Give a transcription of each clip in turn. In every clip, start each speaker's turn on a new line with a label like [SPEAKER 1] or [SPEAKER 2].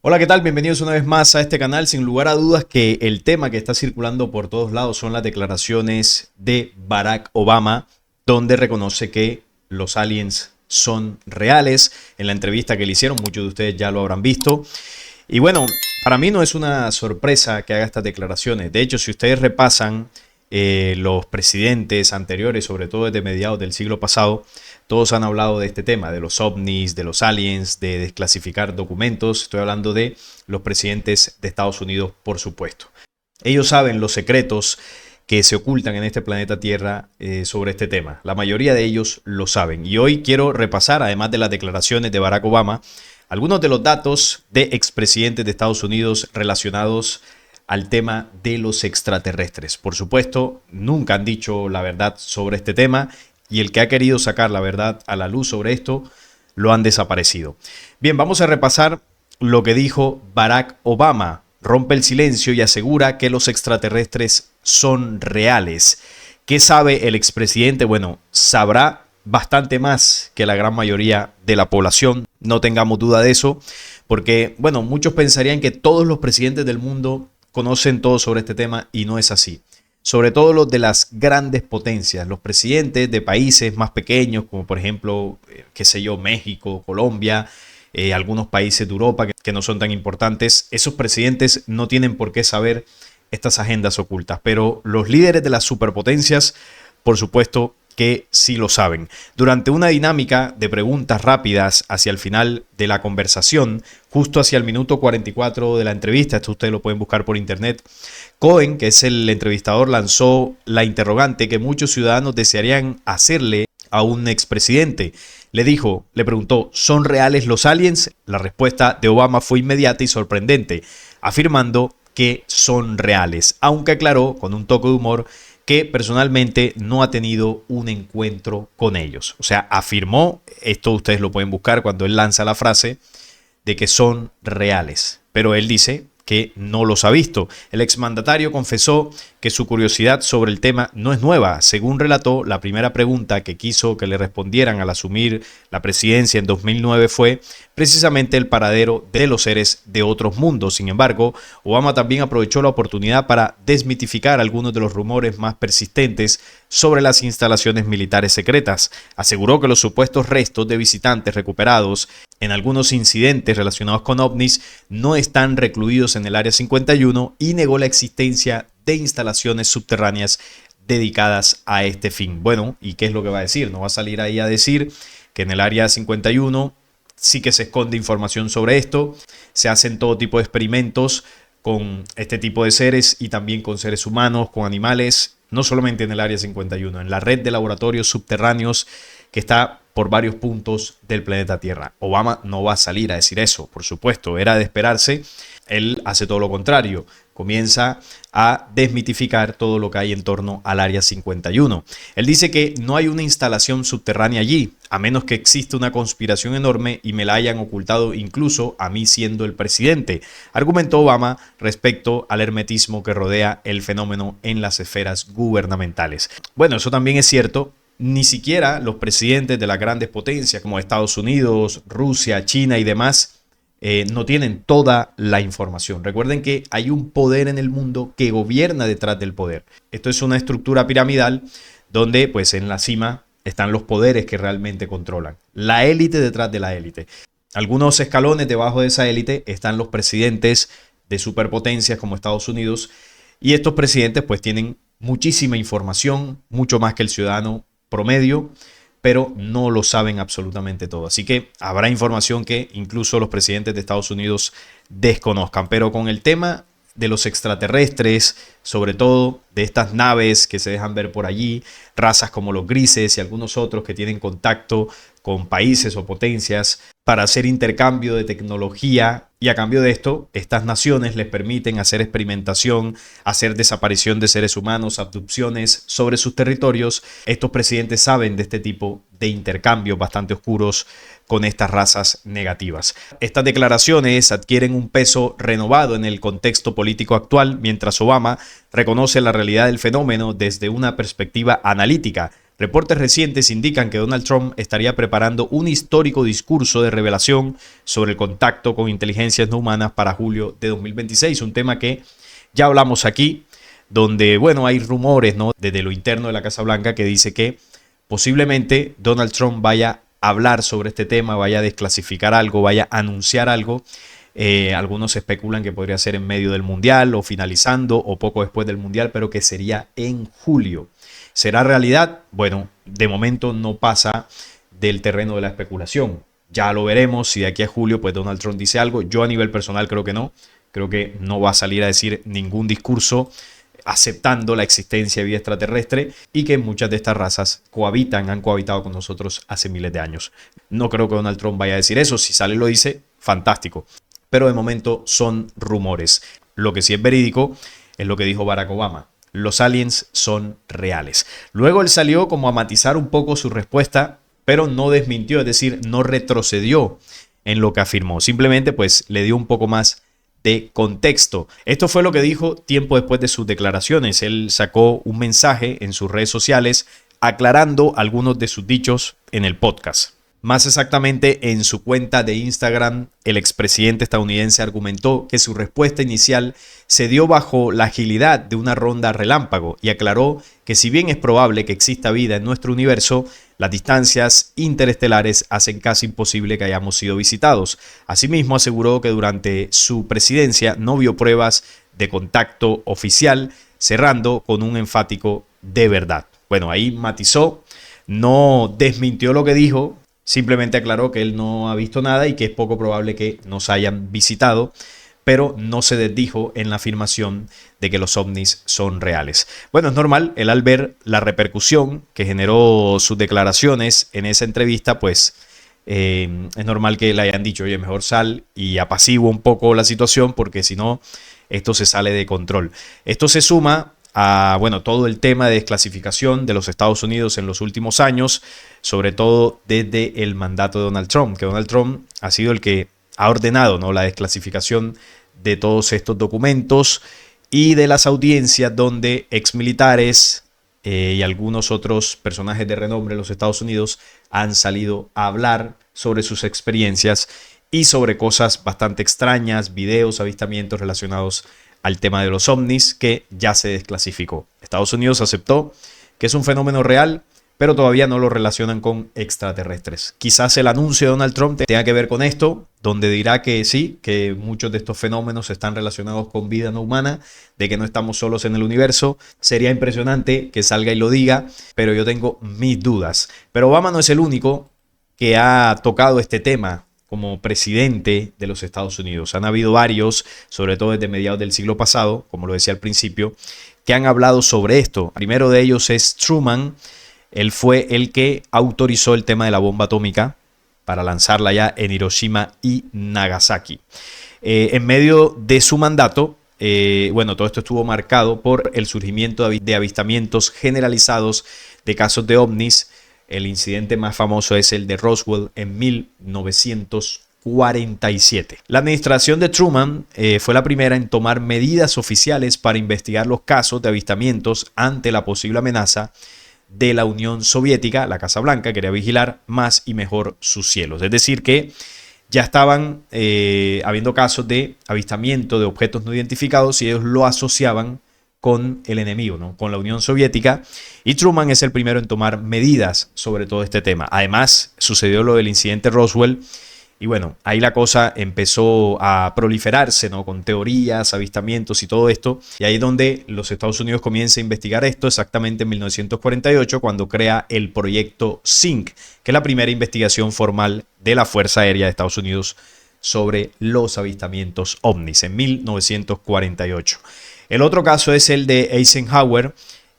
[SPEAKER 1] Hola, ¿qué tal? Bienvenidos una vez más a este canal. Sin lugar a dudas que el tema que está circulando por todos lados son las declaraciones de Barack Obama, donde reconoce que los aliens son reales. En la entrevista que le hicieron, muchos de ustedes ya lo habrán visto. Y bueno, para mí no es una sorpresa que haga estas declaraciones. De hecho, si ustedes repasan los presidentes anteriores, sobre todo desde mediados del siglo pasado, todos han hablado de este tema, de los ovnis, de los aliens, de desclasificar documentos. Estoy hablando de los presidentes de Estados Unidos, por supuesto. Ellos saben los secretos que se ocultan en este planeta Tierra sobre este tema. La mayoría de ellos lo saben. Y hoy quiero repasar, además de las declaraciones de Barack Obama, algunos de los datos de expresidentes de Estados Unidos relacionados al tema de los extraterrestres. Por supuesto, nunca han dicho la verdad sobre este tema y el que ha querido sacar la verdad a la luz sobre esto lo han desaparecido. Bien, vamos a repasar lo que dijo Barack Obama. Rompe el silencio y asegura que los extraterrestres son reales. ¿Qué sabe el expresidente? Bueno, sabrá bastante más que la gran mayoría de la población, no tengamos duda de eso, porque, bueno, muchos pensarían que todos los presidentes del mundo conocen todo sobre este tema y no es así. Sobre todo los de las grandes potencias, los presidentes de países más pequeños, como por ejemplo, qué sé yo, México, Colombia, algunos países de Europa que no son tan importantes, esos presidentes no tienen por qué saber estas agendas ocultas, pero los líderes de las superpotencias, por supuesto, que sí lo saben. Durante una dinámica de preguntas rápidas hacia el final de la conversación, justo hacia el minuto 44 de la entrevista, esto ustedes lo pueden buscar por internet, Cohen, que es el entrevistador, lanzó la interrogante que muchos ciudadanos desearían hacerle a un expresidente. Le preguntó, ¿son reales los aliens? La respuesta de Obama fue inmediata y sorprendente, afirmando que son reales, aunque aclaró con un toque de humor que personalmente no ha tenido un encuentro con ellos. O sea, afirmó, esto ustedes lo pueden buscar cuando él lanza la frase, de que son reales. Pero él dice que no los ha visto. El exmandatario confesó que su curiosidad sobre el tema no es nueva. Según relató, la primera pregunta que quiso que le respondieran al asumir la presidencia en 2009 fue precisamente el paradero de los seres de otros mundos. Sin embargo, Obama también aprovechó la oportunidad para desmitificar algunos de los rumores más persistentes sobre las instalaciones militares secretas. Aseguró que los supuestos restos de visitantes recuperados en algunos incidentes relacionados con ovnis no están recluidos en el Área 51 y negó la existencia de instalaciones subterráneas dedicadas a este fin. Bueno, ¿y qué es lo que va a decir? No va a salir ahí a decir que en el Área 51 sí que se esconde información sobre esto, se hacen todo tipo de experimentos con este tipo de seres y también con seres humanos, con animales, no solamente en el Área 51, en la red de laboratorios subterráneos que está por varios puntos del planeta Tierra. Obama no va a salir a decir eso, por supuesto, era de esperarse. Él hace todo lo contrario, comienza a desmitificar todo lo que hay en torno al Área 51. Él dice que no hay una instalación subterránea allí, a menos que exista una conspiración enorme y me la hayan ocultado incluso a mí siendo el presidente, argumentó Obama respecto al hermetismo que rodea el fenómeno en las esferas gubernamentales. Bueno, eso también es cierto. Ni siquiera los presidentes de las grandes potencias como Estados Unidos, Rusia, China y demás no tienen toda la información. Recuerden que hay un poder en el mundo que gobierna detrás del poder. Esto es una estructura piramidal donde pues en la cima están los poderes que realmente controlan. La élite detrás de la élite. Algunos escalones debajo de esa élite están los presidentes de superpotencias como Estados Unidos y estos presidentes pues tienen muchísima información, mucho más que el ciudadano promedio, pero no lo saben absolutamente todo. Así que habrá información que incluso los presidentes de Estados Unidos desconozcan. Pero con el tema de los extraterrestres, sobre todo de estas naves que se dejan ver por allí, razas como los grises y algunos otros que tienen contacto con países o potencias para hacer intercambio de tecnología, y a cambio de esto, estas naciones les permiten hacer experimentación, hacer desaparición de seres humanos, abducciones sobre sus territorios. Estos presidentes saben de este tipo de intercambios bastante oscuros con estas razas negativas. Estas declaraciones adquieren un peso renovado en el contexto político actual, mientras Obama reconoce la realidad del fenómeno desde una perspectiva analítica. Reportes recientes indican que Donald Trump estaría preparando un histórico discurso de revelación sobre el contacto con inteligencias no humanas para julio de 2026, un tema que ya hablamos aquí, donde, bueno, hay rumores, ¿no?, desde lo interno de la Casa Blanca que dice que posiblemente Donald Trump vaya a hablar sobre este tema, vaya a desclasificar algo, vaya a anunciar algo. Algunos especulan que podría ser en medio del Mundial o finalizando o poco después del Mundial, pero que sería en julio. ¿Será realidad? Bueno, de momento no pasa del terreno de la especulación. Ya lo veremos si de aquí a julio pues Donald Trump dice algo. Yo a nivel personal creo que no. Creo que no va a salir a decir ningún discurso aceptando la existencia de vida extraterrestre y que muchas de estas razas han cohabitado con nosotros hace miles de años. No creo que Donald Trump vaya a decir eso. Si sale y lo dice, fantástico. Pero de momento son rumores. Lo que sí es verídico es lo que dijo Barack Obama. Los aliens son reales. Luego él salió como a matizar un poco su respuesta, pero no desmintió, es decir, no retrocedió en lo que afirmó. Simplemente pues le dio un poco más de contexto. Esto fue lo que dijo tiempo después de sus declaraciones. Él sacó un mensaje en sus redes sociales aclarando algunos de sus dichos en el podcast. Más exactamente, en su cuenta de Instagram, el expresidente estadounidense argumentó que su respuesta inicial se dio bajo la agilidad de una ronda relámpago y aclaró que si bien es probable que exista vida en nuestro universo, las distancias interestelares hacen casi imposible que hayamos sido visitados. Asimismo, aseguró que durante su presidencia no vio pruebas de contacto oficial, cerrando con un enfático "de verdad". Bueno, ahí matizó, no desmintió lo que dijo. Simplemente aclaró que él no ha visto nada y que es poco probable que nos hayan visitado, pero no se desdijo en la afirmación de que los ovnis son reales. Bueno, es normal, él al ver la repercusión que generó sus declaraciones en esa entrevista, pues es normal que le hayan dicho, oye, mejor sal y apacigua un poco la situación porque si no, esto se sale de control. Esto se suma a, bueno, todo el tema de desclasificación de los Estados Unidos en los últimos años, sobre todo desde el mandato de Donald Trump, que Donald Trump ha sido el que ha ordenado, ¿no?, la desclasificación de todos estos documentos y de las audiencias donde exmilitares y algunos otros personajes de renombre de los Estados Unidos han salido a hablar sobre sus experiencias y sobre cosas bastante extrañas, videos, avistamientos relacionados al tema de los ovnis que ya se desclasificó. Estados Unidos aceptó que es un fenómeno real, pero todavía no lo relacionan con extraterrestres. Quizás el anuncio de Donald Trump tenga que ver con esto, donde dirá que sí, que muchos de estos fenómenos están relacionados con vida no humana, de que no estamos solos en el universo. Sería impresionante que salga y lo diga, pero yo tengo mis dudas. Pero Obama no es el único que ha tocado este tema como presidente de los Estados Unidos. Han habido varios, sobre todo desde mediados del siglo pasado, como lo decía al principio, que han hablado sobre esto. El primero de ellos es Truman. Él fue el que autorizó el tema de la bomba atómica para lanzarla ya en Hiroshima y Nagasaki. En medio de su mandato, bueno, todo esto estuvo marcado por el surgimiento de avistamientos generalizados de casos de ovnis. El incidente más famoso es el de Roswell en 1947. La administración de Truman fue la primera en tomar medidas oficiales para investigar los casos de avistamientos ante la posible amenaza de la Unión Soviética. La Casa Blanca quería vigilar más y mejor sus cielos. Es decir que ya estaban habiendo casos de avistamiento de objetos no identificados y ellos lo asociaban con el enemigo, ¿no?, con la Unión Soviética, y Truman es el primero en tomar medidas sobre todo este tema. Además, sucedió lo del incidente Roswell y bueno, ahí la cosa empezó a proliferarse, ¿no?, con teorías, avistamientos y todo esto, y ahí es donde los Estados Unidos comienza a investigar esto exactamente en 1948, cuando crea el proyecto SYNC, que es la primera investigación formal de la Fuerza Aérea de Estados Unidos sobre los avistamientos ovnis en 1948. El otro caso es el de Eisenhower,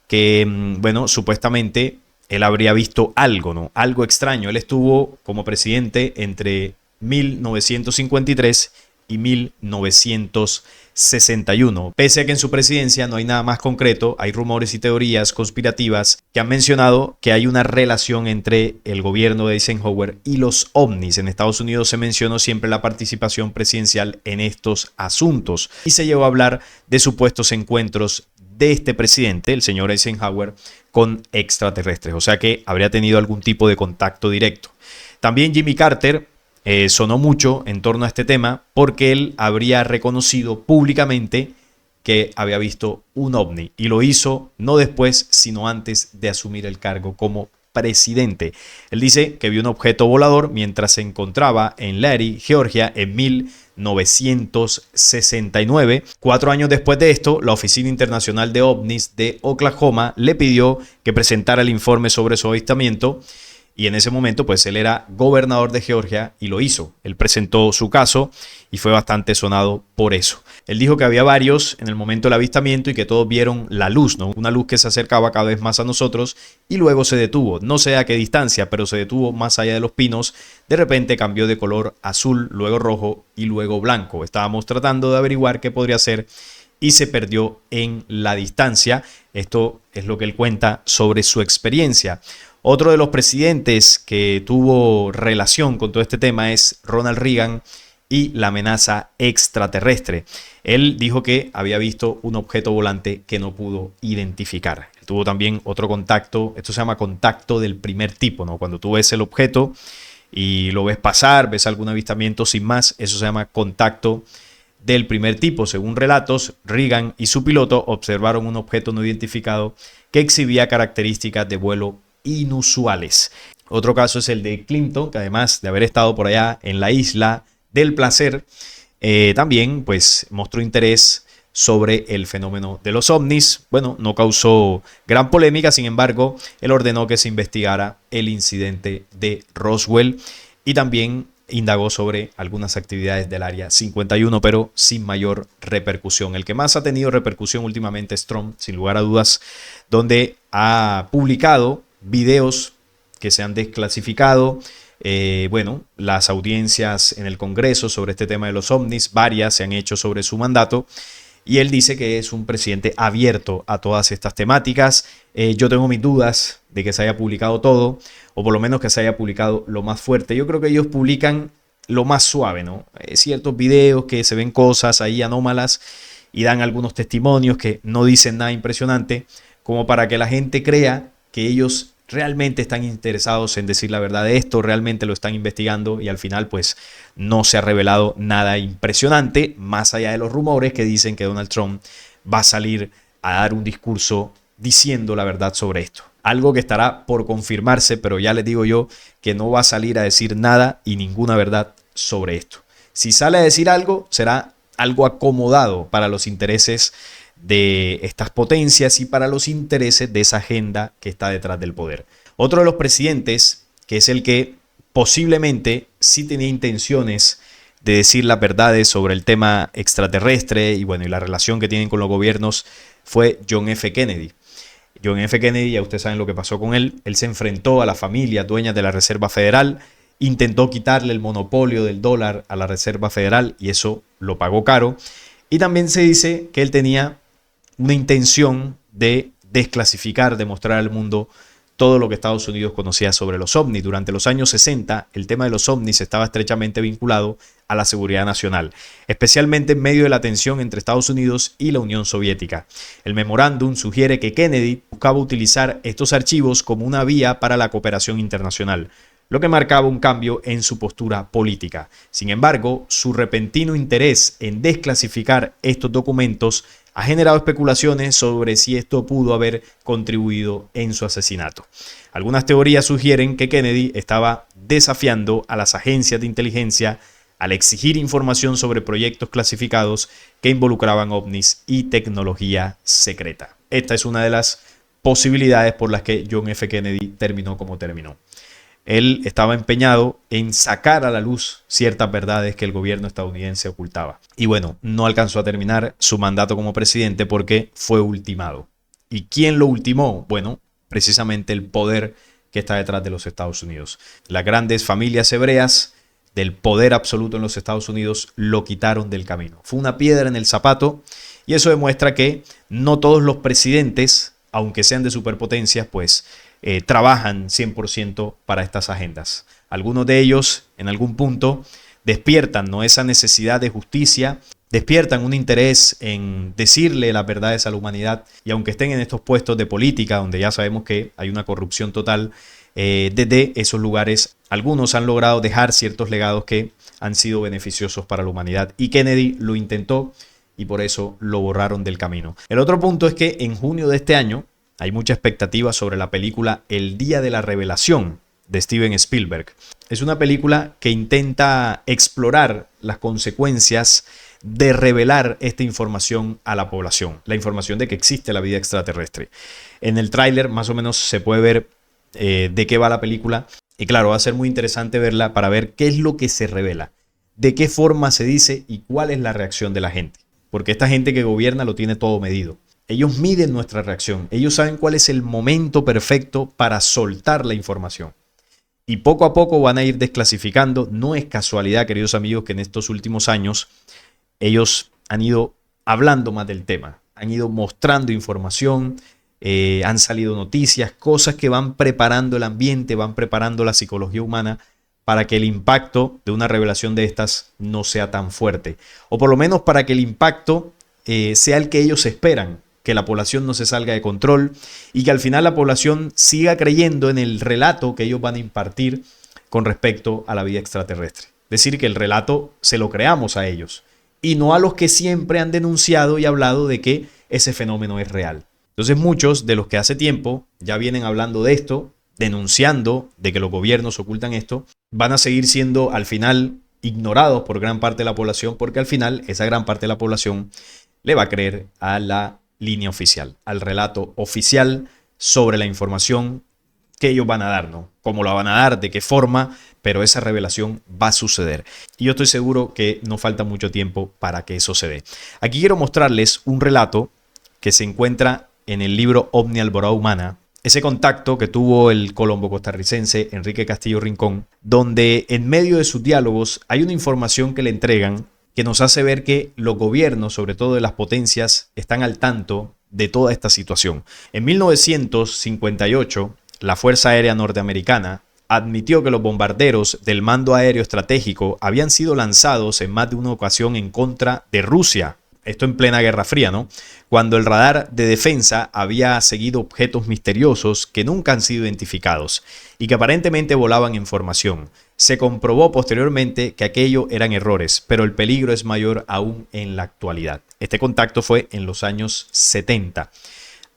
[SPEAKER 1] que, bueno, supuestamente él habría visto algo, ¿no?, algo extraño. Él estuvo como presidente entre 1953 y 1961. Pese a que en su presidencia no hay nada más concreto, hay rumores y teorías conspirativas que han mencionado que hay una relación entre el gobierno de Eisenhower y los ovnis. En Estados Unidos se mencionó siempre la participación presidencial en estos asuntos y se llegó a hablar de supuestos encuentros de este presidente, el señor Eisenhower, con extraterrestres, o sea que habría tenido algún tipo de contacto directo. También Jimmy Carter sonó mucho en torno a este tema porque él habría reconocido públicamente que había visto un ovni y lo hizo no después, sino antes de asumir el cargo como presidente. Él dice que vio un objeto volador mientras se encontraba en Larry, Georgia, en 1969. 4 años después de esto, la Oficina Internacional de OVNIs de Oklahoma le pidió que presentara el informe sobre su avistamiento. Y en ese momento, pues él era gobernador de Georgia y lo hizo. Él presentó su caso y fue bastante sonado por eso. Él dijo que había varios en el momento del avistamiento y que todos vieron la luz, ¿no? Una luz que se acercaba cada vez más a nosotros y luego se detuvo. No sé a qué distancia, pero se detuvo más allá de los pinos. De repente cambió de color azul, luego rojo y luego blanco. Estábamos tratando de averiguar qué podría ser y se perdió en la distancia. Esto es lo que él cuenta sobre su experiencia. Otro de los presidentes que tuvo relación con todo este tema es Ronald Reagan y la amenaza extraterrestre. Él dijo que había visto un objeto volante que no pudo identificar. Tuvo también otro contacto, esto se llama contacto del primer tipo, ¿no? Cuando tú ves el objeto y lo ves pasar, ves algún avistamiento sin más, eso se llama contacto del primer tipo. Según relatos, Reagan y su piloto observaron un objeto no identificado que exhibía características de vuelo inusuales. Otro caso es el de Clinton, que además de haber estado por allá en la isla del placer, también pues mostró interés sobre el fenómeno de los ovnis. Bueno, no causó gran polémica, sin embargo, él ordenó que se investigara el incidente de Roswell y también indagó sobre algunas actividades del Área 51, pero sin mayor repercusión. El que más ha tenido repercusión últimamente es Trump, sin lugar a dudas, donde ha publicado videos que se han desclasificado. Bueno, las audiencias en el Congreso sobre este tema de los ovnis, varias se han hecho sobre su mandato. Y él dice que es un presidente abierto a todas estas temáticas. Yo tengo mis dudas de que se haya publicado todo, o por lo menos que se haya publicado lo más fuerte. Yo creo que ellos publican lo más suave, ¿no? Ciertos videos que se ven cosas ahí anómalas y dan algunos testimonios que no dicen nada impresionante, como para que la gente crea que ellos realmente están interesados en decir la verdad de esto, realmente lo están investigando y al final pues no se ha revelado nada impresionante, más allá de los rumores que dicen que Donald Trump va a salir a dar un discurso diciendo la verdad sobre esto. Algo que estará por confirmarse, pero ya les digo yo que no va a salir a decir nada y ninguna verdad sobre esto. Si sale a decir algo, será algo acomodado para los intereses de estas potencias y para los intereses de esa agenda que está detrás del poder. Otro de los presidentes, que es el que posiblemente sí tenía intenciones de decir las verdades sobre el tema extraterrestre y bueno, y la relación que tienen con los gobiernos, fue John F. Kennedy. John F. Kennedy, ya ustedes saben lo que pasó con él. Él se enfrentó a la familia dueña de la Reserva Federal, intentó quitarle el monopolio del dólar a la Reserva Federal y eso lo pagó caro. Y también se dice que él tenía una intención de desclasificar, de mostrar al mundo todo lo que Estados Unidos conocía sobre los ovnis. Durante los años 60, el tema de los ovnis estaba estrechamente vinculado a la seguridad nacional, especialmente en medio de la tensión entre Estados Unidos y la Unión Soviética. El memorándum sugiere que Kennedy buscaba utilizar estos archivos como una vía para la cooperación internacional, lo que marcaba un cambio en su postura política. Sin embargo, su repentino interés en desclasificar estos documentos ha generado especulaciones sobre si esto pudo haber contribuido en su asesinato. Algunas teorías sugieren que Kennedy estaba desafiando a las agencias de inteligencia al exigir información sobre proyectos clasificados que involucraban ovnis y tecnología secreta. Esta es una de las posibilidades por las que John F. Kennedy terminó como terminó. Él estaba empeñado en sacar a la luz ciertas verdades que el gobierno estadounidense ocultaba. Y bueno, no alcanzó a terminar su mandato como presidente porque fue ultimado. ¿Y quién lo ultimó? Bueno, precisamente el poder que está detrás de los Estados Unidos. Las grandes familias hebreas del poder absoluto en los Estados Unidos lo quitaron del camino. Fue una piedra en el zapato y eso demuestra que no todos los presidentes, aunque sean de superpotencias, pues trabajan 100% para estas agendas. Algunos de ellos en algún punto despiertan, ¿no?, esa necesidad de justicia despiertan un interés en decirle las verdades a la humanidad, y aunque estén en estos puestos de política, donde ya sabemos que hay una corrupción total, desde esos lugares algunos han logrado dejar ciertos legados que han sido beneficiosos para la humanidad, y Kennedy lo intentó y por eso lo borraron del camino. El otro punto es que en junio de este año hay mucha expectativa sobre la película El Día de la Revelación de Steven Spielberg. Es una película que intenta explorar las consecuencias de revelar esta información a la población, la información de que existe la vida extraterrestre. En el tráiler más o menos se puede ver de qué va la película, y claro, va a ser muy interesante verla para ver qué es lo que se revela, de qué forma se dice y cuál es la reacción de la gente, porque esta gente que gobierna lo tiene todo medido. Ellos miden nuestra reacción, ellos saben cuál es el momento perfecto para soltar la información. Y poco a poco van a ir desclasificando. No es casualidad, queridos amigos, que en estos últimos años ellos han ido hablando más del tema, han ido mostrando información, han salido noticias, cosas que van preparando el ambiente, van preparando la psicología humana para que el impacto de una revelación de estas no sea tan fuerte. O por lo menos para que el impacto sea el que ellos esperan, que la población no se salga de control y que al final la población siga creyendo en el relato que ellos van a impartir con respecto a la vida extraterrestre. Es decir, que el relato se lo creamos a ellos y no a los que siempre han denunciado y hablado de que ese fenómeno es real. Entonces muchos de los que hace tiempo ya vienen hablando de esto, denunciando de que los gobiernos ocultan esto, van a seguir siendo al final ignorados por gran parte de la población, porque al final esa gran parte de la población le va a creer a la línea oficial, al relato oficial sobre la información que ellos van a dar, ¿no? Cómo la van a dar, de qué forma, pero esa revelación va a suceder. Y yo estoy seguro que no falta mucho tiempo para que eso se dé. Aquí quiero mostrarles un relato que se encuentra en el libro Ovni Alborada Humana, ese contacto que tuvo el colombo costarricense Enrique Castillo Rincón, donde en medio de sus diálogos hay una información que le entregan que nos hace ver que los gobiernos, sobre todo de las potencias, están al tanto de toda esta situación. En 1958, la Fuerza Aérea Norteamericana admitió que los bombarderos del Mando Aéreo Estratégico habían sido lanzados en más de una ocasión en contra de Rusia. Esto en plena Guerra Fría, ¿no? Cuando el radar de defensa había seguido objetos misteriosos que nunca han sido identificados y que aparentemente volaban en formación. Se comprobó posteriormente que aquello eran errores, pero el peligro es mayor aún en la actualidad. Este contacto fue en los años 70.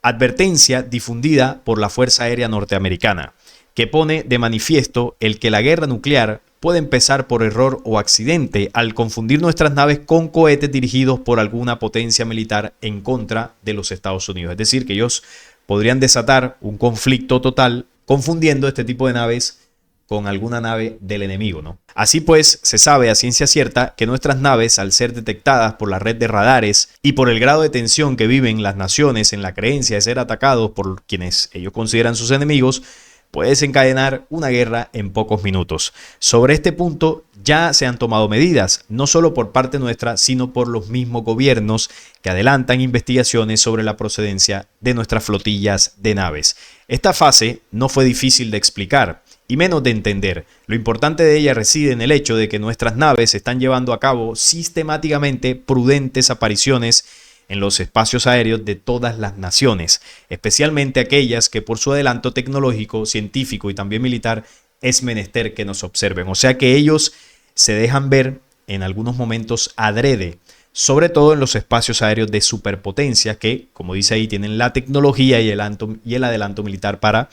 [SPEAKER 1] Advertencia difundida por la Fuerza Aérea Norteamericana, que pone de manifiesto el que la guerra nuclear puede empezar por error o accidente al confundir nuestras naves con cohetes dirigidos por alguna potencia militar en contra de los Estados Unidos. Es decir, que ellos podrían desatar un conflicto total confundiendo este tipo de naves con alguna nave del enemigo, ¿no? Así pues, se sabe a ciencia cierta que nuestras naves, al ser detectadas por la red de radares y por el grado de tensión que viven las naciones en la creencia de ser atacados por quienes ellos consideran sus enemigos, puede desencadenar una guerra en pocos minutos. Sobre este punto ya se han tomado medidas, no solo por parte nuestra, sino por los mismos gobiernos que adelantan investigaciones sobre la procedencia de nuestras flotillas de naves. Esta fase no fue difícil de explicar y menos de entender. Lo importante de ella reside en el hecho de que nuestras naves están llevando a cabo sistemáticamente prudentes apariciones en los espacios aéreos de todas las naciones, especialmente aquellas que por su adelanto tecnológico, científico y también militar es menester que nos observen. O sea que ellos se dejan ver en algunos momentos adrede, sobre todo en los espacios aéreos de superpotencia que, como dice ahí, tienen la tecnología y el adelanto militar para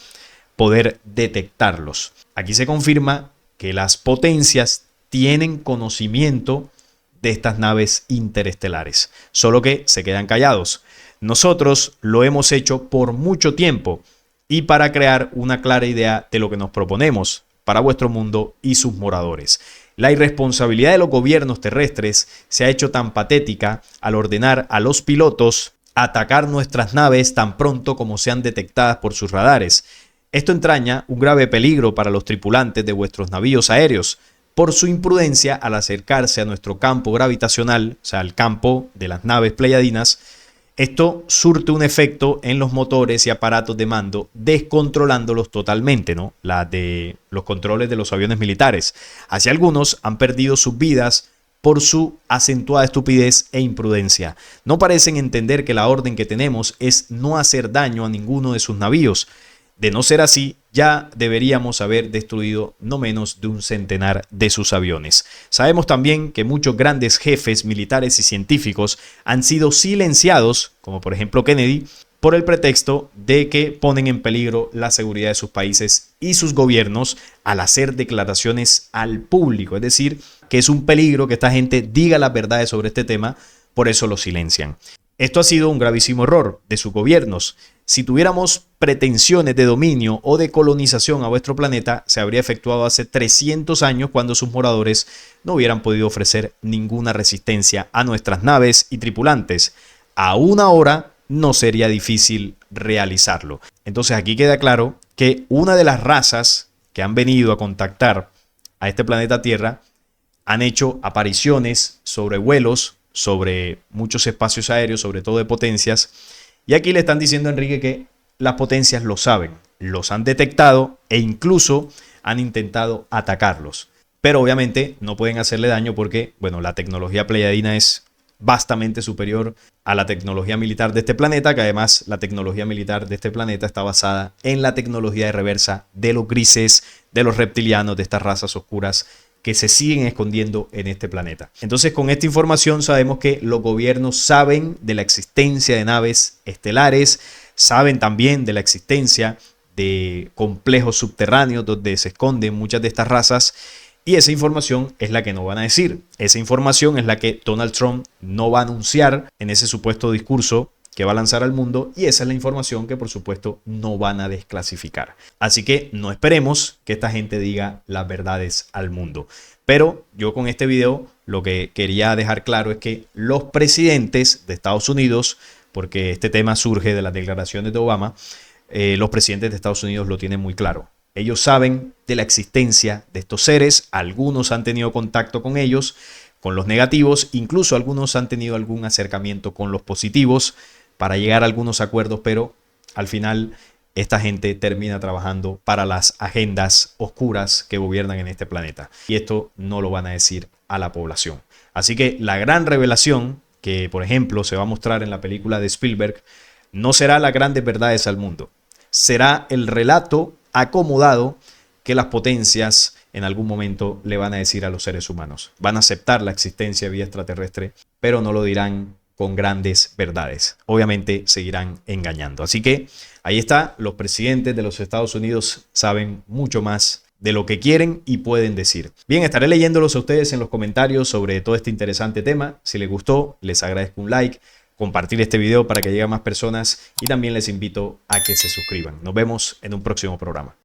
[SPEAKER 1] poder detectarlos. Aquí se confirma que las potencias tienen conocimiento de estas naves interestelares, solo que se quedan callados. Nosotros lo hemos hecho por mucho tiempo y para crear una clara idea de lo que nos proponemos para vuestro mundo y sus moradores. La irresponsabilidad de los gobiernos terrestres se ha hecho tan patética al ordenar a los pilotos atacar nuestras naves tan pronto como sean detectadas por sus radares. Esto entraña un grave peligro para los tripulantes de vuestros navíos aéreos, por su imprudencia al acercarse a nuestro campo gravitacional, o sea, al campo de las naves pleiadianas. Esto surte un efecto en los motores y aparatos de mando, descontrolándolos totalmente, ¿no? Los controles de los aviones militares. Así algunos han perdido sus vidas por su acentuada estupidez e imprudencia. No parecen entender que la orden que tenemos es no hacer daño a ninguno de sus navíos. De no ser así, ya deberíamos haber destruido no menos de un centenar de sus aviones. Sabemos también que muchos grandes jefes militares y científicos han sido silenciados, como por ejemplo Kennedy, por el pretexto de que ponen en peligro la seguridad de sus países y sus gobiernos al hacer declaraciones al público. Es decir, que es un peligro que esta gente diga las verdades sobre este tema, por eso lo silencian. Esto ha sido un gravísimo error de sus gobiernos. Si tuviéramos pretensiones de dominio o de colonización a vuestro planeta, se habría efectuado hace 300 años cuando sus moradores no hubieran podido ofrecer ninguna resistencia a nuestras naves y tripulantes. Aún ahora no sería difícil realizarlo. Entonces aquí queda claro que una de las razas que han venido a contactar a este planeta Tierra han hecho apariciones sobre vuelos, sobre muchos espacios aéreos, sobre todo de potencias. Y aquí le están diciendo a Enrique que las potencias lo saben, los han detectado e incluso han intentado atacarlos. Pero obviamente no pueden hacerle daño porque, bueno, la tecnología pleyadina es vastamente superior a la tecnología militar de este planeta, que además la tecnología militar de este planeta está basada en la tecnología de reversa de los grises, de los reptilianos, de estas razas oscuras que se siguen escondiendo en este planeta. Entonces, con esta información sabemos que los gobiernos saben de la existencia de naves estelares, saben también de la existencia de complejos subterráneos donde se esconden muchas de estas razas, y esa información es la que no van a decir. Esa información es la que Donald Trump no va a anunciar en ese supuesto discurso que va a lanzar al mundo, y esa es la información que por supuesto no van a desclasificar. Así que no esperemos que esta gente diga las verdades al mundo. Pero yo con este video lo que quería dejar claro es que los presidentes de Estados Unidos, porque este tema surge de las declaraciones de Obama, los presidentes de Estados Unidos lo tienen muy claro. Ellos saben de la existencia de estos seres, algunos han tenido contacto con ellos, con los negativos, incluso algunos han tenido algún acercamiento con los positivos, para llegar a algunos acuerdos, pero al final esta gente termina trabajando para las agendas oscuras que gobiernan en este planeta. Y esto no lo van a decir a la población. Así que la gran revelación que, por ejemplo, se va a mostrar en la película de Spielberg, no será las grandes verdades al mundo. Será el relato acomodado que las potencias en algún momento le van a decir a los seres humanos. Van a aceptar la existencia de vida extraterrestre, pero no lo dirán con grandes verdades. Obviamente seguirán engañando. Así que ahí está, los presidentes de los Estados Unidos saben mucho más de lo que quieren y pueden decir. Bien, estaré leyéndolos a ustedes en los comentarios sobre todo este interesante tema. Si les gustó, les agradezco un like, compartir este video para que llegue a más personas y también les invito a que se suscriban. Nos vemos en un próximo programa.